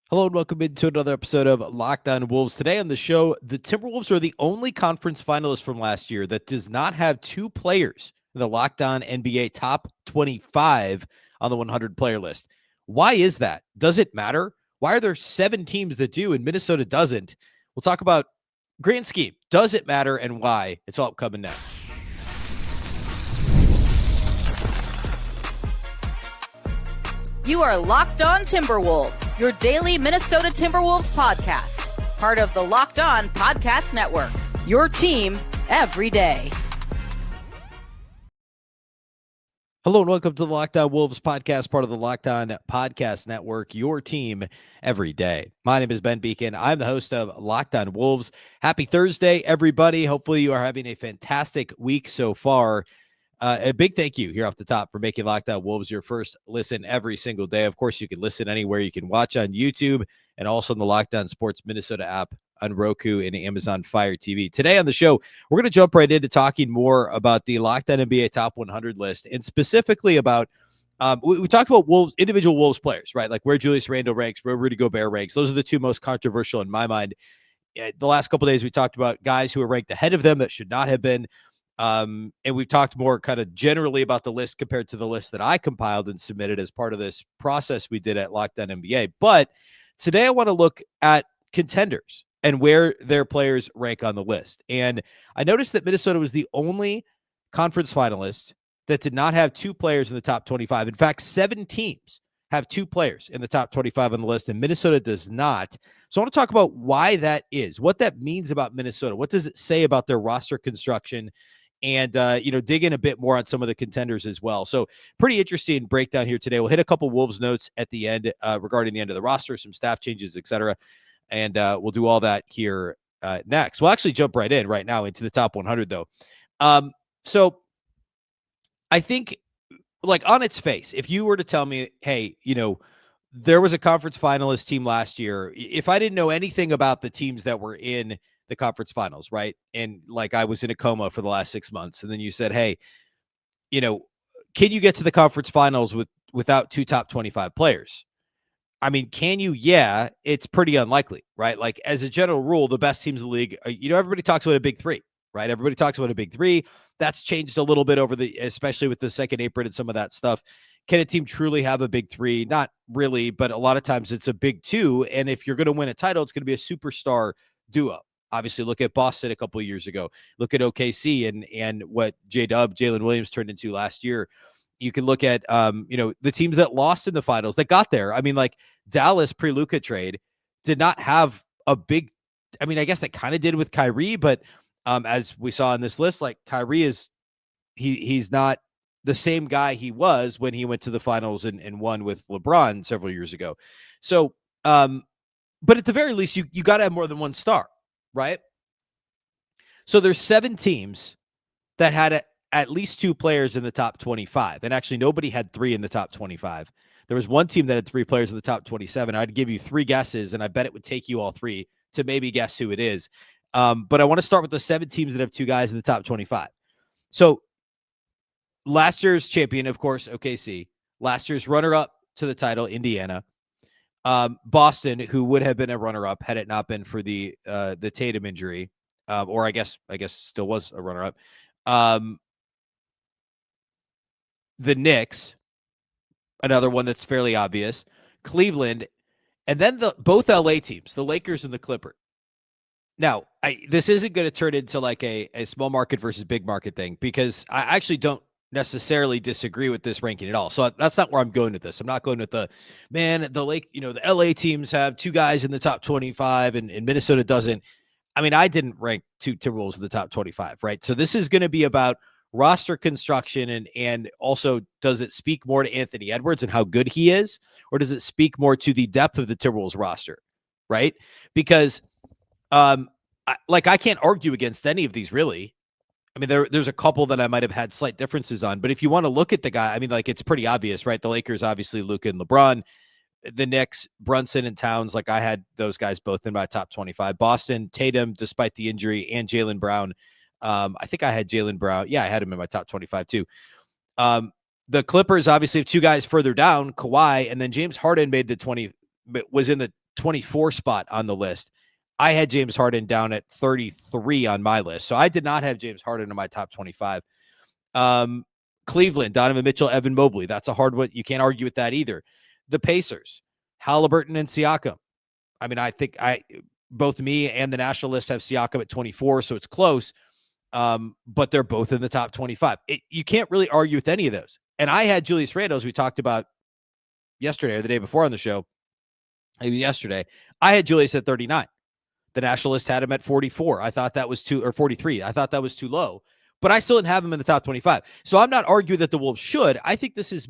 Hello and welcome into another episode of Locked On Wolves. Today on the show, the Timberwolves are the only conference finalist from last year that does not have two players in the Locked On NBA top 25 on the 100 player list. Why is that? Does it matter? Why are there 7 teams that do and Minnesota doesn't? We'll talk about grand scheme. Does it matter and why? It's all coming next. You are Locked On Timberwolves, your daily Minnesota Timberwolves podcast. Part of the Locked On Podcast Network, your team every day. Hello and welcome to the Locked On Wolves podcast, part of the Locked On Podcast Network, your team every day. My name is Ben Beecken. I'm the host of Locked On Wolves. Happy Thursday, everybody. Hopefully you are having a fantastic week so far. A big thank you here off the top for making Locked On Wolves your first listen every single day. Of course, you can listen anywhere. You can watch on YouTube and also in the Locked On Sports Minnesota app on Roku and Amazon Fire TV. Today on the show, we're going to jump right into talking more about the Locked On NBA Top 100 list and specifically about we talked about Wolves, individual Wolves players, right? Like where Julius Randle ranks, where Rudy Gobert ranks. Those are the two most controversial in my mind. The last couple of days, we talked about guys who are ranked ahead of them that should not have been. And we've talked more kind of generally about the list compared to the list that I compiled and submitted as part of this process we did at Locked On NBA. But today I want to look at contenders and where their players rank on the list. And I noticed that Minnesota was the only conference finalist that did not have two players in the top 25. In fact, 7 teams have 2 players in the top 25 on the list, and Minnesota does not. So I want to talk about why that is, what that means about Minnesota. What does it say about their roster construction? And, dig in a bit more on some of the contenders as well. So pretty interesting breakdown here today. We'll hit a couple Wolves notes at the end regarding the end of the roster, some staff changes, etc. And we'll do all that here next. We'll actually jump right in right now into the top 100, though. So I think, like, on its face, if you were to tell me, hey, there was a conference finalist team last year, if I didn't know anything about the teams that were in the conference finals, right? And like I was in a coma for the last 6 months. And then you said, hey, can you get to the conference finals without 2 top 25 players? I mean, can you? Yeah, it's pretty unlikely, right? Like as a general rule, the best teams in the league, everybody talks about a big 3, right? Everybody talks about a big 3. That's changed a little bit especially with the second apron and some of that stuff. Can a team truly have a big 3? Not really, but a lot of times it's a big 2. And if you're going to win a title, it's going to be a superstar duo. Obviously, look at Boston a couple of years ago. Look at OKC and what Jalen Williams turned into last year. You can look at, the teams that lost in the finals that got there. I mean, like Dallas pre-Luka trade did not have a big, I mean, I guess they kind of did with Kyrie, but as we saw in this list, like Kyrie he's not the same guy he was when he went to the finals and won with LeBron several years ago. So, but at the very least, you got to have more than one star. Right? So there's 7 teams that had at least 2 players in the top 25. And actually, nobody had 3 in the top 25. There was one team that had 3 players in the top 27. I'd give you 3 guesses, and I bet it would take you all 3 to maybe guess who it is. But I want to start with the 7 teams that have 2 guys in the top 25. So last year's champion, of course, OKC. Last year's runner-up to the title, Indiana. Boston, who would have been a runner-up had it not been for the Tatum injury, or I guess still was a runner-up. The Knicks, another one that's fairly obvious. Cleveland, and then both LA teams, the Lakers and the Clippers. Now, this isn't going to turn into like a small market versus big market thing because I actually don't necessarily disagree with this ranking at all. So that's not where I'm going with this. I'm not going with the LA teams have 2 guys in the top 25 and Minnesota doesn't. I mean, I didn't rank 2 Timberwolves in the top 25, right? So this is going to be about roster construction and also does it speak more to Anthony Edwards and how good he is, or does it speak more to the depth of the Timberwolves roster, right? Because I can't argue against any of these really. I mean, there's a couple that I might have had slight differences on, but if you want to look at the guy, I mean, like it's pretty obvious, right? The Lakers, obviously, Luka and LeBron. The Knicks, Brunson and Towns, like I had those guys both in my top 25. Boston, Tatum, despite the injury, and Jaylen Brown. I think I had Jaylen Brown. Yeah, I had him in my top 25 too. The Clippers obviously have 2 guys further down, Kawhi, and then James Harden was in the 24 spot on the list, I had James Harden down at 33 on my list. So I did not have James Harden in my top 25. Cleveland, Donovan Mitchell, Evan Mobley. That's a hard one. You can't argue with that either. The Pacers, Halliburton and Siakam. I mean, I think both me and the national list have Siakam at 24, so it's close. But they're both in the top 25. You can't really argue with any of those. And I had Julius Randle, as we talked about yesterday or the day before on the show. Maybe yesterday, I had Julius at 39. The national list had him at 44. I thought that was or 43. I thought that was too low, but I still didn't have him in the top 25. So I'm not arguing that the Wolves should. I think this is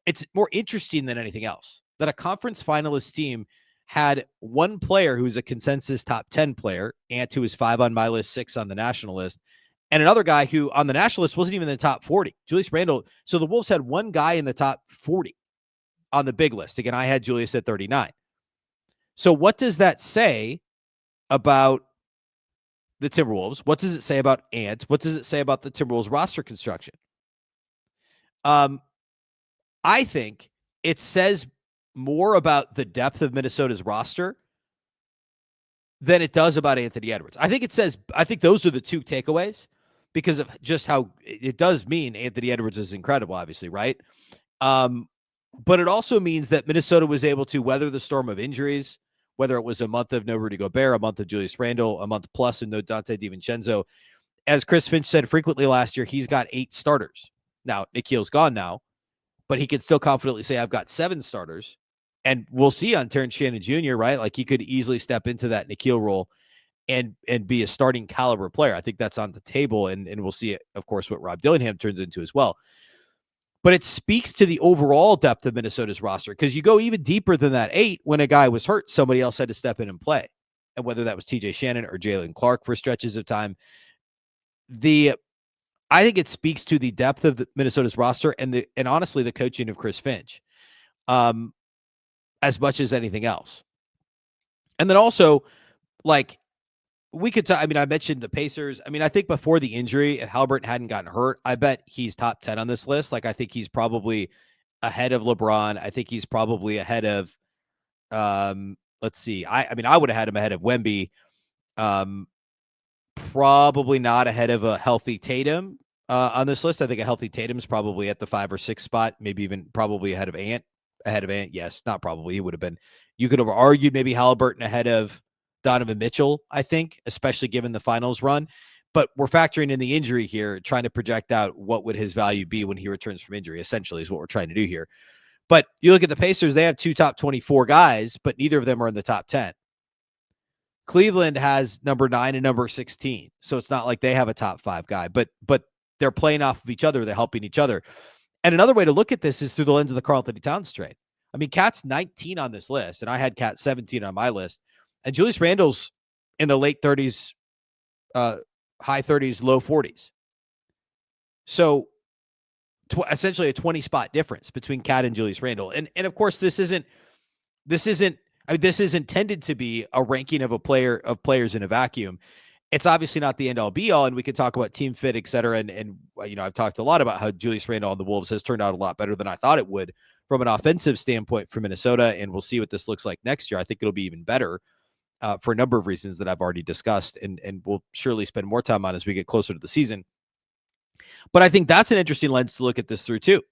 it's more interesting than anything else that a conference finalist team had one player who's a consensus top 10 player, Ant, who is 5 on my list, 6 on the national list, and another guy who on the national list wasn't even in the top 40, Julius Randle. So the Wolves had one guy in the top 40 on the big list. Again, I had Julius at 39. So what does that say about the Timberwolves? What does it say about Ant? What does it say about the Timberwolves roster construction? I think it says more about the depth of Minnesota's roster than it does about Anthony Edwards. I think those are the two takeaways because of just how it does mean Anthony Edwards is incredible, obviously, right? But it also means that Minnesota was able to weather the storm of injuries, whether it was a month of no Rudy Gobert, a month of Julius Randle, a month plus of no Dante DiVincenzo. As Chris Finch said frequently last year, he's got 8 starters. Now, Nikhil's gone now, but he could still confidently say, I've got 7 starters. And we'll see on Terrence Shannon Jr., right? Like he could easily step into that Nikhil role and be a starting caliber player. I think that's on the table, and we'll see, of course, what Rob Dillingham turns into as well. But it speaks to the overall depth of Minnesota's roster because you go even deeper than that 8 when a guy was hurt, somebody else had to step in and play. And whether that was TJ Shannon or Jalen Clark for stretches of time, I think it speaks to the depth of Minnesota's roster and honestly the coaching of Chris Finch, as much as anything else. And then also, like, we could talk, I mean, I mentioned the Pacers. I mean, I think before the injury, if Halliburton hadn't gotten hurt, I bet he's top 10 on this list. Like, I think he's probably ahead of LeBron. I think he's probably ahead of, let's see. I mean, I would have had him ahead of Wemby. Probably not ahead of a healthy Tatum on this list. I think a healthy Tatum's probably at the 5 or 6 spot, maybe even probably ahead of Ant. Yes, not probably. He would have been. You could have argued maybe Halliburton ahead of Donovan Mitchell, I think, especially given the finals run. But we're factoring in the injury here, trying to project out what would his value be when he returns from injury, essentially, is what we're trying to do here. But you look at the Pacers, they have 2 top 24 guys, but neither of them are in the top 10. Cleveland has number 9 and number 16. So it's not like they have a top 5 guy, but they're playing off of each other. They're helping each other. And another way to look at this is through the lens of the Karl-Anthony Towns trade. I mean, Cat's 19 on this list, and I had Cat 17 on my list. And Julius Randle's in the late 30s, high 30s, low 40s. So essentially a 20-spot difference between Cat and Julius Randle. And of course, this is intended to be a ranking of players in a vacuum. It's obviously not the end all be all, and we could talk about team fit, et cetera. And you know, I've talked a lot about how Julius Randle on the Wolves has turned out a lot better than I thought it would from an offensive standpoint for Minnesota. And we'll see what this looks like next year. I think it'll be even better for a number of reasons that I've already discussed, and we'll surely spend more time on as we get closer to the season. But I think that's an interesting lens to look at this through too.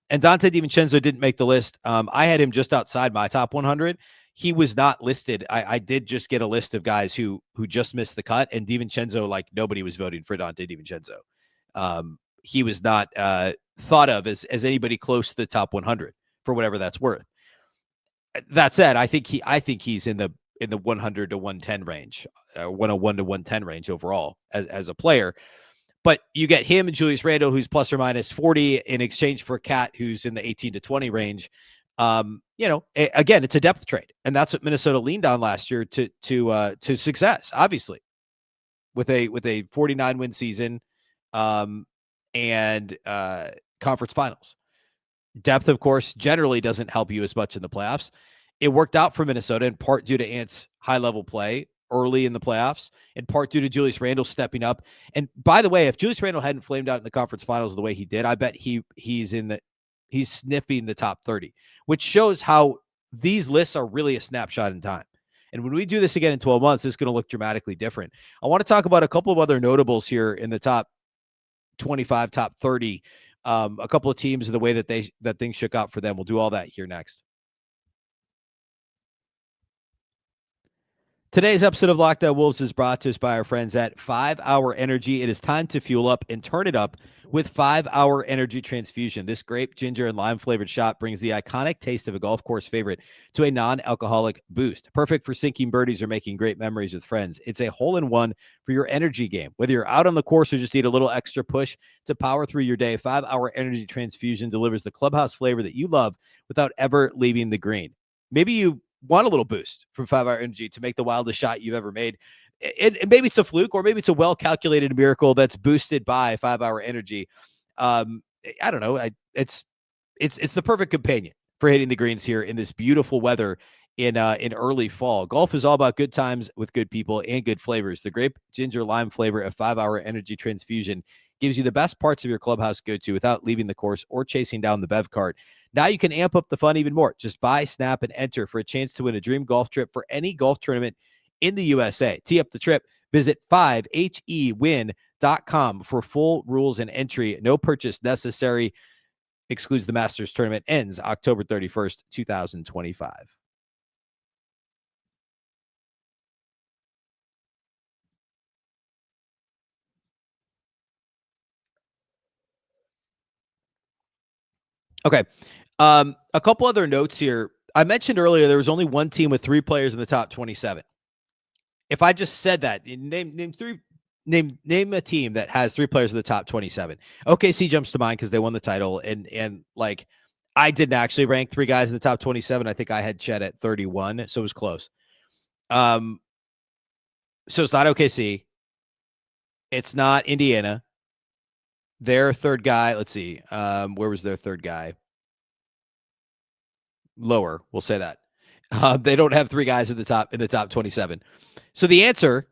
And Dante DiVincenzo didn't make the list. I had him just outside my top 100. He was not listed. I did just get a list of guys who just missed the cut, and DiVincenzo, like nobody was voting for Dante DiVincenzo. He was not thought of as anybody close to the top 100 for whatever that's worth. That said, I think he's in the 100 to 110 range, 101 to 110 range overall as a player. But you get him and Julius Randle, who's plus or minus 40, in exchange for Cat, who's in the 18 to 20 range. Again, it's a depth trade, and that's what Minnesota leaned on last year to success, obviously, with a 49 win season, and conference finals. Depth, of course, generally doesn't help you as much in the playoffs. It worked out for Minnesota in part due to Ant's high level play early in the playoffs, in part due to Julius Randle stepping up. And by the way, if Julius Randle hadn't flamed out in the conference finals the way he did, I bet he's sniffing the top 30, which shows how these lists are really a snapshot in time. And when we do this again in 12 months, it's going to look dramatically different. I want to talk about a couple of other notables here in the top 25, top 30, a couple of teams and the way that things shook out for them. We'll do all that here next. Today's episode of Locked On Wolves is brought to us by our friends at 5 Hour Energy. It is time to fuel up and turn it up with 5 Hour Energy Transfusion. This grape, ginger, and lime flavored shot brings the iconic taste of a golf course favorite to a non-alcoholic boost. Perfect for sinking birdies or making great memories with friends. It's a hole-in-one for your energy game. Whether you're out on the course or just need a little extra push to power through your day, 5 Hour Energy Transfusion delivers the clubhouse flavor that you love without ever leaving the green. Maybe you want a little boost from 5 Hour Energy to make the wildest shot you've ever made. Maybe it's a fluke, or maybe it's a well-calculated miracle that's boosted by 5 Hour Energy. I don't know. It's the perfect companion for hitting the greens here in this beautiful weather in early fall. Golf is all about good times with good people and good flavors. The grape, ginger, lime flavor of 5 Hour Energy Transfusion gives you the best parts of your clubhouse go-to without leaving the course or chasing down the bev cart. Now you can amp up the fun even more. Just buy, snap, and enter for a chance to win a dream golf trip for any golf tournament in the USA. Tee up the trip. Visit 5hewin.com for full rules and entry. No purchase necessary. Excludes the Masters tournament. Ends October 31st, 2025. Okay. A couple other notes here. I mentioned earlier there was only one team with 3 players in the top 27. If I just said that, name a team that has 3 players in the top 27. OKC jumps to mind because they won the title, and like I didn't actually rank 3 guys in the top 27. I think I had Chet at 31, so it was close. So it's not OKC. It's not Indiana. Their third guy, let's see, where was their third guy? Lower, we'll say that. They don't have 3 guys in the top 27. So the answer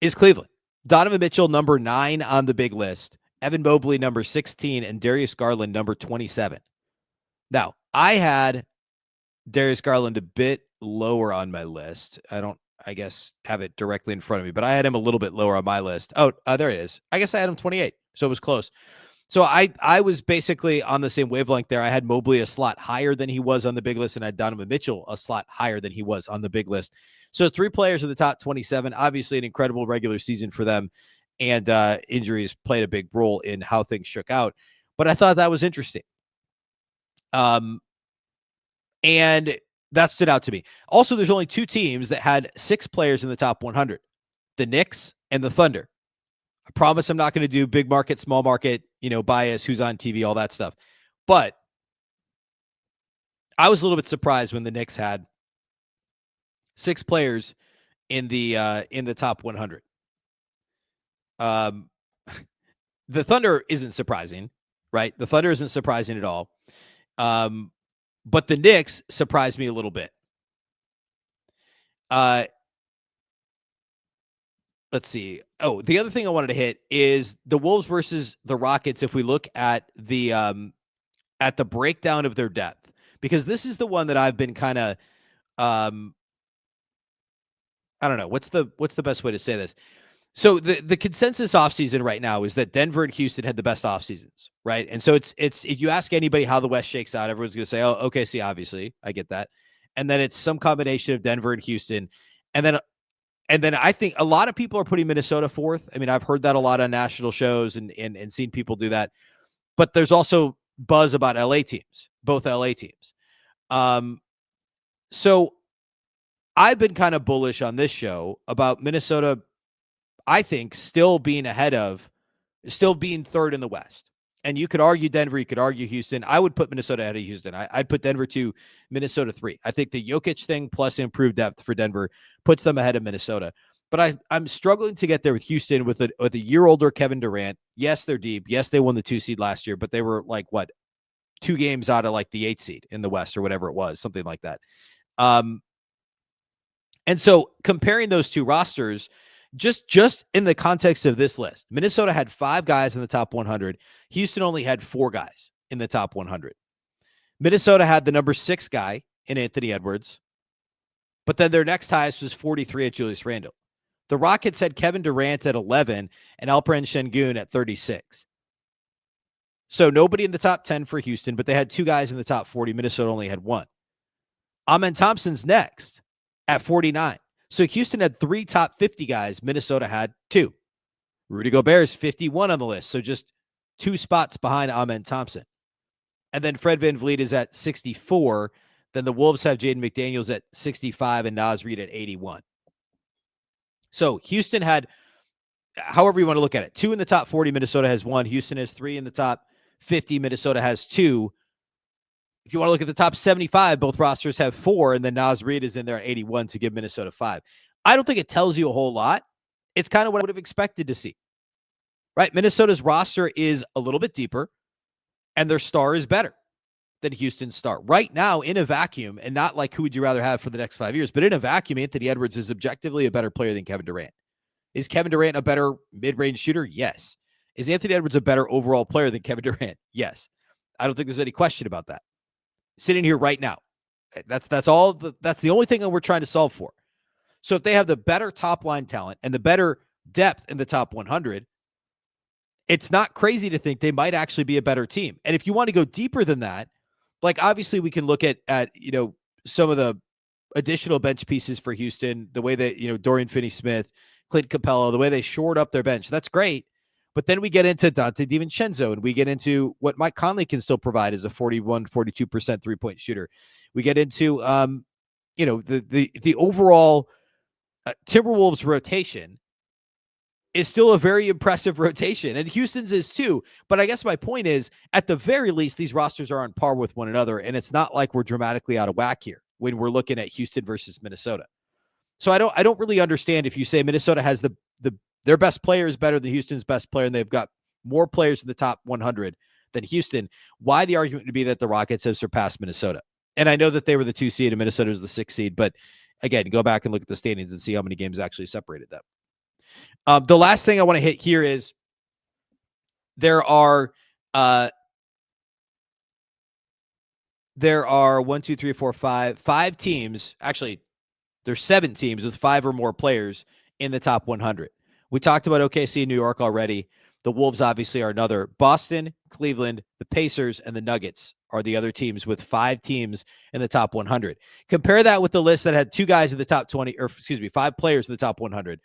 is Cleveland. Donovan Mitchell, number 9 on the big list. Evan Mobley, number 16, and Darius Garland, number 27. Now, I had Darius Garland a bit lower on my list. I don't, I guess, have it directly in front of me, but I had him a little bit lower on my list. Oh, there it is. I guess I had him 28, so it was close. So I was basically on the same wavelength there. I had Mobley a slot higher than he was on the big list, and I had Donovan Mitchell a slot higher than he was on the big list. So 3 players in the top 27, obviously an incredible regular season for them, and injuries played a big role in how things shook out. But I thought that was interesting. And that stood out to me. Also, there's only 2 teams that had 6 players in the top 100, the Knicks and the Thunder. I promise I'm not going to do big market, small market, bias, who's on TV, all that stuff. But I was a little bit surprised when the Knicks had 6 players in the top 100. The Thunder isn't surprising, right? The Thunder isn't surprising at all. But the Knicks surprised me a little bit. Let's see. Oh, the other thing I wanted to hit is the Wolves versus the Rockets. If we look at the breakdown of their depth, because this is the one that I've been kind of, I don't know. What's the best way to say this? So the consensus offseason right now is that Denver and Houston had the best offseasons, right? And so it's if you ask anybody how the West shakes out, everyone's going to say, oh, OKC, obviously. I get that. And then it's some combination of Denver and Houston. And then I think a lot of people are putting Minnesota 4th. I mean, I've heard that a lot on national shows and seen people do that. But there's also buzz about LA teams, both LA teams. So I've been kind of bullish on this show about Minnesota, I think, still being 3rd in the West. And you could argue Denver, you could argue Houston. I would put Minnesota ahead of Houston. I'd put Denver 2, Minnesota 3. I think the Jokic thing plus improved depth for Denver puts them ahead of Minnesota. But I'm struggling to get there with Houston with a year older Kevin Durant. Yes, they're deep. Yes, they won the 2 seed last year, but they were like, 2 games out of like the 8 seed in the West or whatever it was, something like that. And so comparing those 2 rosters, just in the context of this list, Minnesota had 5 guys in the top 100. Houston only had 4 guys in the top 100. Minnesota had the number 6 guy in Anthony Edwards, but then their next highest was 43 at Julius Randle. The Rockets had Kevin Durant at 11 and Alperen Sengun at 36. So nobody in the top 10 for Houston, but they had 2 guys in the top 40. Minnesota only had 1. Amen Thompson's next at 49. So Houston had 3 top 50 guys. Minnesota had 2. Rudy Gobert is 51 on the list, so just 2 spots behind Amen Thompson. And then Fred VanVleet is at 64. Then the Wolves have Jaden McDaniels at 65 and Naz Reid at 81. So Houston had, however you want to look at it, 2 in the top 40. Minnesota has 1. Houston has 3 in the top 50. Minnesota has 2. If you want to look at the top 75, both rosters have 4, and then Naz Reid is in there at 81 to give Minnesota 5. I don't think it tells you a whole lot. It's kind of what I would have expected to see, right? Minnesota's roster is a little bit deeper, and their star is better than Houston's star. Right now, in a vacuum, and not like who would you rather have for the next 5 years, but in a vacuum, Anthony Edwards is objectively a better player than Kevin Durant. Is Kevin Durant a better mid-range shooter? Yes. Is Anthony Edwards a better overall player than Kevin Durant? Yes. I don't think there's any question about that. Sitting here right now, that's the only thing that we're trying to solve for. So if they have the better top line talent and the better depth in the top 100, it's not crazy to think they might actually be a better team. And if you want to go deeper than that, like obviously we can look at some of the additional bench pieces for Houston, the way that Dorian Finney-Smith, Clint Capella, the way they shored up their bench. That's great. But then we get into Dante DiVincenzo, and we get into what Mike Conley can still provide as a 42% three-point shooter. We get into the overall Timberwolves rotation is still a very impressive rotation, and Houston's is too. But I guess my point is, at the very least, these rosters are on par with one another, and it's not like we're dramatically out of whack here when we're looking at Houston versus Minnesota. So I don't really understand if you say Minnesota has their best player is better than Houston's best player, and they've got more players in the top 100 than Houston. Why the argument would be that the Rockets have surpassed Minnesota? And I know that they were the 2 seed and Minnesota was the 6 seed, but again, go back and look at the standings and see how many games actually separated them. The last thing I want to hit here is there are 5 teams. Actually, there's 7 teams with 5 or more players in the top 100. We talked about OKC and New York already. The Wolves obviously are another. Boston, Cleveland, the Pacers, and the Nuggets are the other teams with 5 teams in the top 100. Compare that with the list that had 2 guys in the top 20, 5 players in the top 100.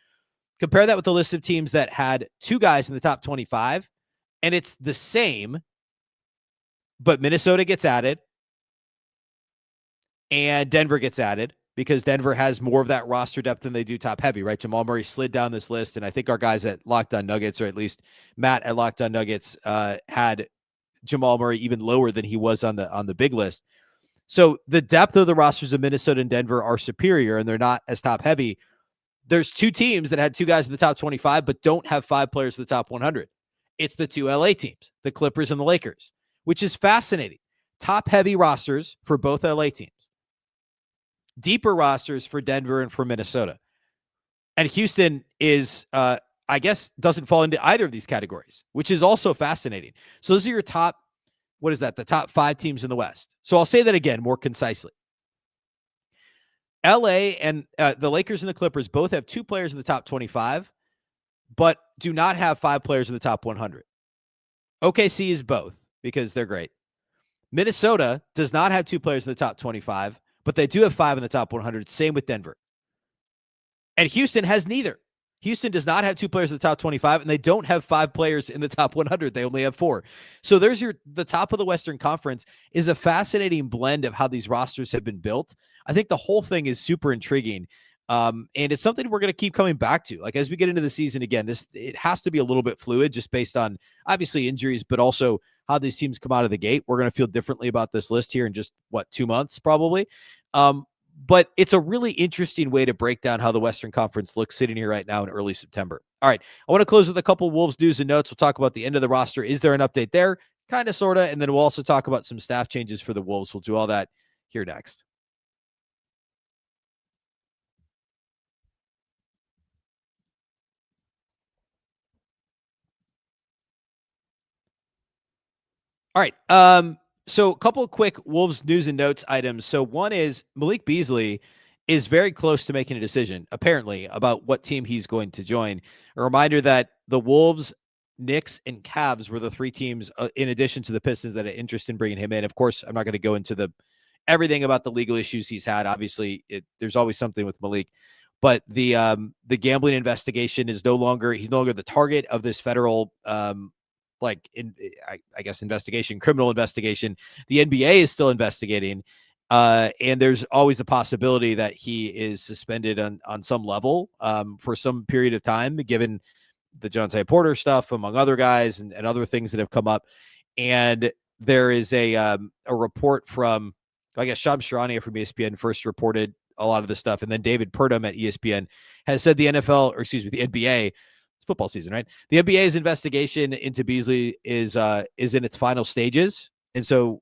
Compare that with the list of teams that had 2 guys in the top 25, and it's the same, but Minnesota gets added, and Denver gets added, because Denver has more of that roster depth than they do top heavy, right? Jamal Murray slid down this list, and I think our guys at Locked On Nuggets, or at least Matt at Locked On Nuggets, had Jamal Murray even lower than he was on the big list. So the depth of the rosters of Minnesota and Denver are superior, and they're not as top heavy. There's 2 teams that had 2 guys in the top 25, but don't have 5 players in the top 100. It's the 2 LA teams, the Clippers and the Lakers, which is fascinating. Top heavy rosters for both LA teams. Deeper rosters for Denver and for Minnesota. And Houston is, I guess, doesn't fall into either of these categories, which is also fascinating. So those are your top, the top 5 teams in the West. So I'll say that again more concisely. LA and the Lakers and the Clippers both have 2 players in the top 25, but do not have 5 players in the top 100. OKC is both because they're great. Minnesota does not have 2 players in the top 25, but they do have 5 in the top 100. Same with Denver. And Houston has neither. Houston does not have 2 players in the top 25, and they don't have 5 players in the top 100. They only have 4. So there's the top of the Western Conference is a fascinating blend of how these rosters have been built. I think the whole thing is super intriguing. And it's something we're going to keep coming back to. Like as we get into the season again, it has to be a little bit fluid just based on obviously injuries, but also how these teams come out of the gate. We're going to feel differently about this list here in just 2 months, probably. But it's a really interesting way to break down how the Western Conference looks sitting here right now in early September. All right. I want to close with a couple Wolves news and notes. We'll talk about the end of the roster. Is there an update there? Kind of, sort of. And then we'll also talk about some staff changes for the Wolves. We'll do all that here next. All right. So a couple of quick Wolves news and notes items. So one is Malik Beasley is very close to making a decision, apparently, about what team he's going to join. A reminder that the Wolves, Knicks, and Cavs were the three teams, in addition to the Pistons, that had interest in bringing him in. Of course, I'm not going to go into everything about the legal issues he's had. Obviously, there's always something with Malik, but the gambling investigation is no longer the target of this federal I guess investigation, criminal investigation. The NBA is still investigating, and there's always a possibility that he is suspended on some level for some period of time, given the Jonte Porter stuff, among other guys, and other things that have come up. And there is a report from, I guess, Shams Charania from ESPN first reported a lot of this stuff, and then David Purdom at ESPN has said the NBA, it's football season, right? The NBA's investigation into Beasley is in its final stages, and so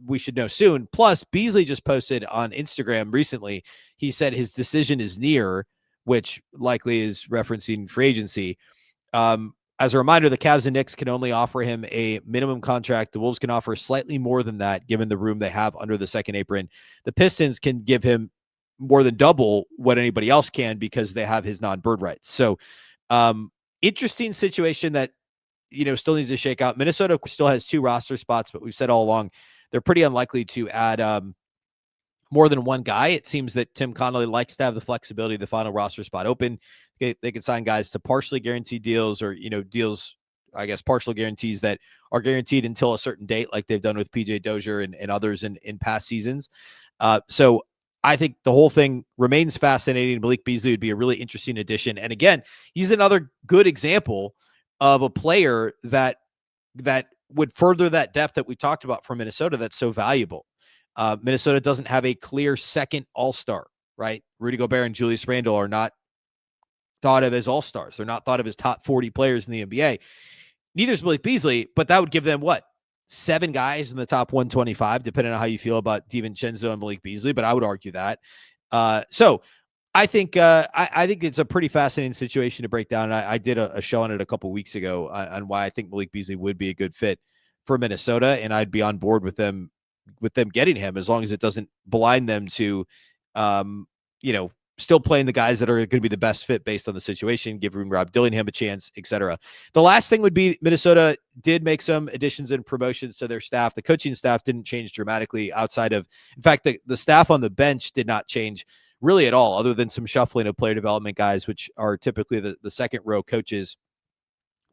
we should know soon. Plus, Beasley just posted on Instagram recently. He said his decision is near, which likely is referencing free agency. As a reminder, the Cavs and Knicks can only offer him a minimum contract. The Wolves can offer slightly more than that, given the room they have under the second apron. The Pistons can give him more than double what anybody else can because they have his non-bird rights. So, interesting situation that, still needs to shake out. Minnesota still has 2 roster spots, but we've said all along they're pretty unlikely to add more than one guy. It seems that Tim Connelly likes to have the flexibility of the final roster spot open. They can sign guys to partially guaranteed deals or, deals, I guess, partial guarantees that are guaranteed until a certain date, like they've done with PJ Dozier and others in past seasons. So I think the whole thing remains fascinating. Malik Beasley would be a really interesting addition. And again, he's another good example of a player that would further that depth that we talked about for Minnesota that's so valuable. Minnesota doesn't have a clear second all-star, right? Rudy Gobert and Julius Randle are not thought of as all-stars. They're not thought of as top 40 players in the NBA. Neither is Malik Beasley, but that would give them 7 guys in the top 125, depending on how you feel about DiVincenzo and Malik Beasley, but I would argue that. So I think I think it's a pretty fascinating situation to break down. I did a show on it a couple weeks ago on why I think Malik Beasley would be a good fit for Minnesota, and I'd be on board with them getting him as long as it doesn't blind them to, still playing the guys that are going to be the best fit based on the situation, giving Rob Dillingham a chance, etc. The last thing would be Minnesota did make some additions and promotions to their staff. The coaching staff didn't change dramatically outside of, in fact, the staff on the bench did not change really at all, other than some shuffling of player development guys, which are typically the second row coaches.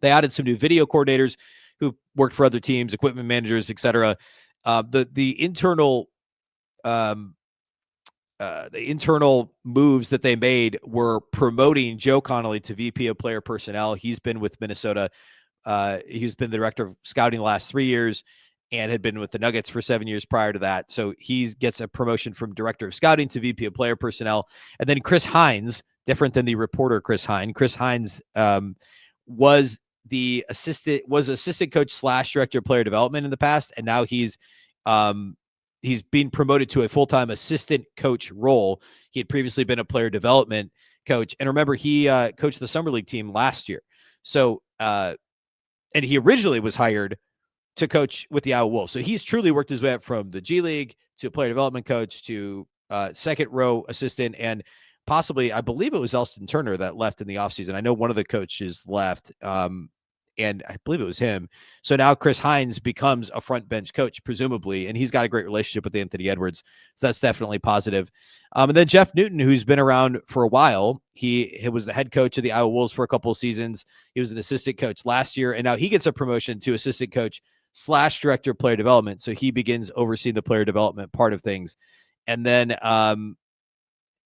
They added some new video coordinators who worked for other teams, equipment managers, etc. The internal moves that they made were promoting Joe Conley to VP of player personnel. He's been with Minnesota. He's been the director of scouting the last 3 years and had been with the Nuggets for 7 years prior to that. So he gets a promotion from director of scouting to VP of player personnel. And then Chris Hines, different than the reporter Chris Hines. Chris Hines was assistant coach / director of player development in the past, and now he's being promoted to a full-time assistant coach role. He had previously been a player development coach. And remember, he coached the Summer League team last year. So, and he originally was hired to coach with the Iowa Wolves. So he's truly worked his way up from the G League to player development coach to second row assistant, and possibly, I believe it was Elston Turner that left in the offseason. I know one of the coaches left, and I believe it was him. So now Chris Hines becomes a front bench coach, presumably, and he's got a great relationship with Anthony Edwards. So that's definitely positive. And then Jeff Newton, who's been around for a while, he was the head coach of the Iowa Wolves for a couple of seasons. He was an assistant coach last year, and now he gets a promotion to assistant coach / director of player development. So he begins overseeing the player development part of things. And then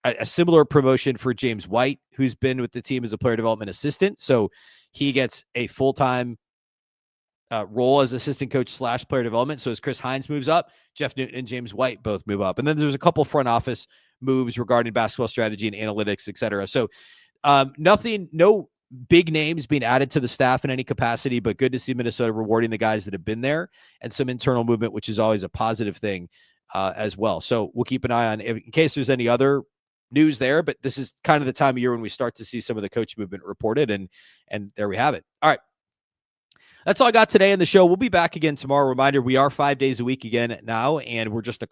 a similar promotion for James White, who's been with the team as a player development assistant. So he gets a full-time role as assistant coach / player development. So as Chris Hines moves up, Jeff Newton and James White both move up. And then there's a couple front office moves regarding basketball strategy and analytics, et cetera. So no big names being added to the staff in any capacity, but good to see Minnesota rewarding the guys that have been there, and some internal movement, which is always a positive thing as well. So we'll keep an eye on in case there's any other news there, but this is kind of the time of year when we start to see some of the coach movement reported, and there we have it. All right. That's all I got today in the show. We'll be back again tomorrow. Reminder, we are 5 days a week again now, and we're just over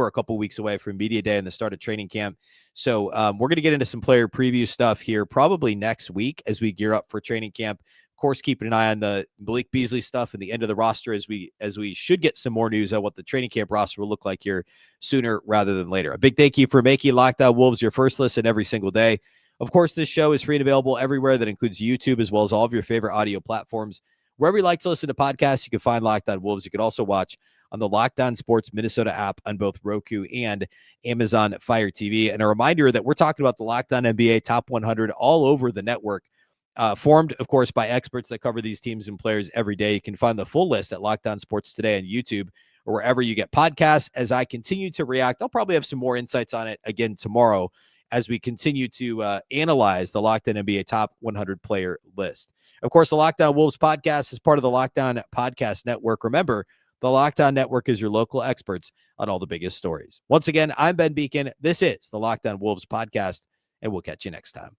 a couple weeks away from Media Day and the start of training camp. So we're going to get into some player preview stuff here probably next week as we gear up for training camp. Of course, keeping an eye on the Malik Beasley stuff and the end of the roster as we should get some more news on what the training camp roster will look like here sooner rather than later. A big thank you for making Locked On Wolves your first listen every single day. Of course, this show is free and available everywhere. That includes YouTube as well as all of your favorite audio platforms. Wherever you like to listen to podcasts, you can find Locked On Wolves. You can also watch on the Locked On Sports Minnesota app on both Roku and Amazon Fire TV. And a reminder that we're talking about the Locked On NBA Top 100 all over the network, formed, of course, by experts that cover these teams and players every day. You can find the full list at Locked On Sports Today on YouTube or wherever you get podcasts. As I continue to react, I'll probably have some more insights on it again tomorrow as we continue to analyze the Locked On NBA Top 100 player list. Of course, the Locked On Wolves podcast is part of the Locked On Podcast Network. Remember, the Locked On Network is your local experts on all the biggest stories. Once again, I'm Ben Beecken. This is the Locked On Wolves podcast, and we'll catch you next time.